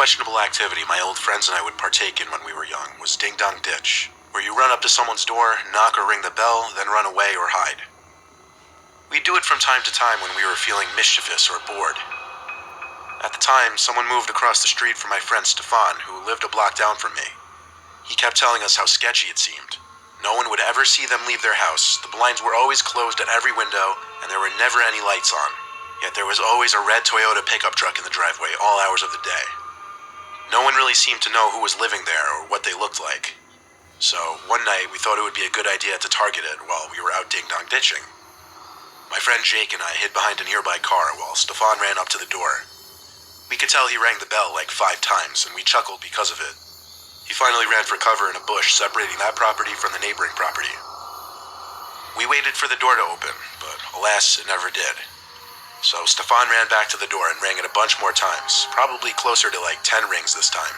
questionable activity my old friends and I would partake in when we were young was Ding Dong Ditch, where you run up to someone's door, knock or ring the bell, then run away or hide. We'd do it from time to time when we were feeling mischievous or bored. At the time, someone moved across the street from my friend Stefan, who lived a block down from me. He kept telling us how sketchy it seemed. No one would ever see them leave their house. The blinds were always closed at every window, and there were never any lights on. Yet there was always a red Toyota pickup truck in the driveway all hours of the day. No one really seemed to know who was living there or what they looked like. So, one night we thought it would be a good idea to target it while we were out ding-dong ditching. My friend Jake and I hid behind a nearby car while Stefan ran up to the door. We could tell he rang the bell like 5 times, and we chuckled because of it. He finally ran for cover in a bush separating that property from the neighboring property. We waited for the door to open, but alas, it never did. So Stefan ran back to the door and rang it a bunch more times, probably closer to like 10 rings this time.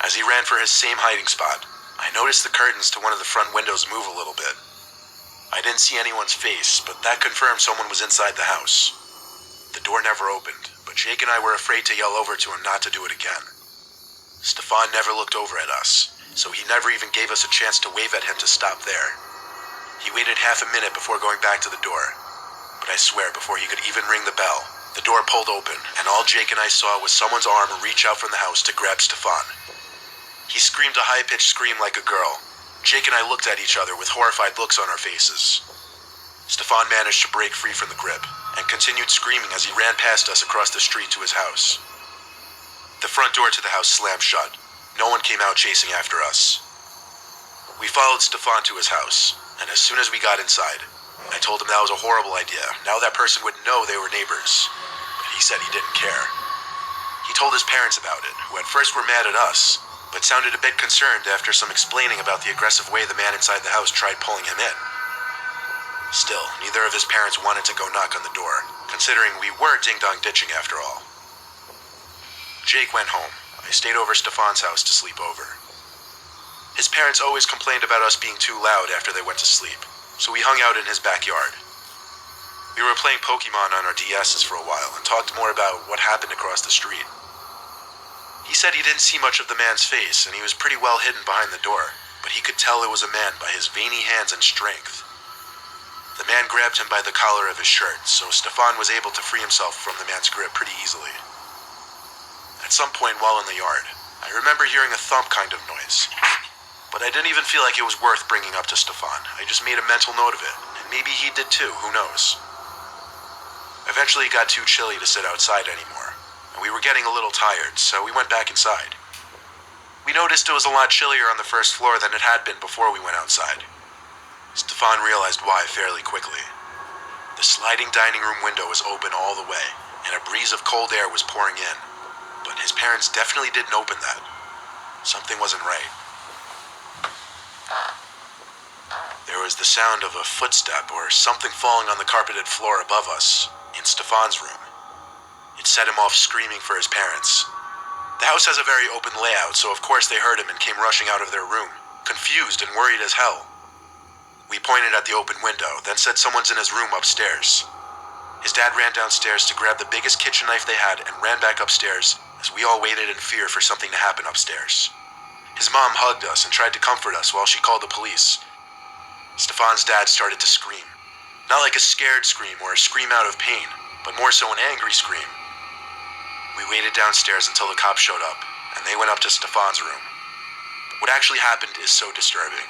As he ran for his same hiding spot, I noticed the curtains to one of the front windows move a little bit. I didn't see anyone's face, but that confirmed someone was inside the house. The door never opened, but Jake and I were afraid to yell over to him not to do it again. Stefan never looked over at us, so he never even gave us a chance to wave at him to stop there. He waited half a minute before going back to the door, but I swear before he could even ring the bell, the door pulled open, and all Jake and I saw was someone's arm reach out from the house to grab Stefan. He screamed a high-pitched scream like a girl. Jake and I looked at each other with horrified looks on our faces. Stefan managed to break free from the grip and continued screaming as he ran past us across the street to his house. The front door to the house slammed shut. No one came out chasing after us. We followed Stefan to his house, and as soon as we got inside, I told him that was a horrible idea. Now that person would know they were neighbors, but he said he didn't care. He told his parents about it, who at first were mad at us, but sounded a bit concerned after some explaining about the aggressive way the man inside the house tried pulling him in. Still, neither of his parents wanted to go knock on the door, considering we were ding-dong ditching after all. Jake went home. I stayed over Stefan's house to sleep over. His parents always complained about us being too loud after they went to sleep, so we hung out in his backyard. We were playing Pokemon on our DSs for a while and talked more about what happened across the street. He said he didn't see much of the man's face and he was pretty well hidden behind the door, but he could tell it was a man by his veiny hands and strength. The man grabbed him by the collar of his shirt, so Stefan was able to free himself from the man's grip pretty easily. At some point while in the yard, I remember hearing a thump kind of noise. But I didn't even feel like it was worth bringing up to Stefan. I just made a mental note of it, and maybe he did too, who knows. Eventually it got too chilly to sit outside anymore, and we were getting a little tired, so we went back inside. We noticed it was a lot chillier on the first floor than it had been before we went outside. Stefan realized why fairly quickly. The sliding dining room window was open all the way, and a breeze of cold air was pouring in. But his parents definitely didn't open that. Something wasn't right. There was the sound of a footstep or something falling on the carpeted floor above us, in Stefan's room. It set him off screaming for his parents. The house has a very open layout, so of course they heard him and came rushing out of their room, confused and worried as hell. We pointed at the open window, then said someone's in his room upstairs. His dad ran downstairs to grab the biggest kitchen knife they had and ran back upstairs as we all waited in fear for something to happen upstairs. His mom hugged us and tried to comfort us while she called the police. Stefan's dad started to scream. Not like a scared scream or a scream out of pain, but more so an angry scream. We waited downstairs until the cops showed up, and they went up to Stefan's room. What actually happened is so disturbing.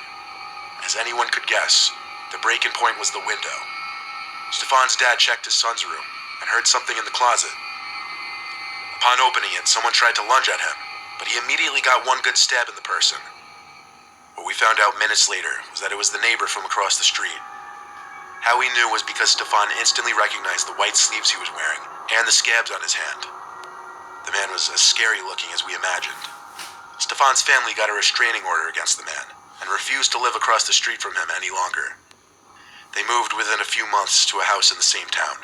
As anyone could guess, the break-in point was the window. Stefan's dad checked his son's room and heard something in the closet. Upon opening it, someone tried to lunge at him, but he immediately got one good stab in the person. What we found out minutes later was that it was the neighbor from across the street. How we knew was because Stefan instantly recognized the white sleeves he was wearing and the scabs on his hand. The man was as scary looking as we imagined. Stefan's family got a restraining order against the man and refused to live across the street from him any longer. They moved within a few months to a house in the same town.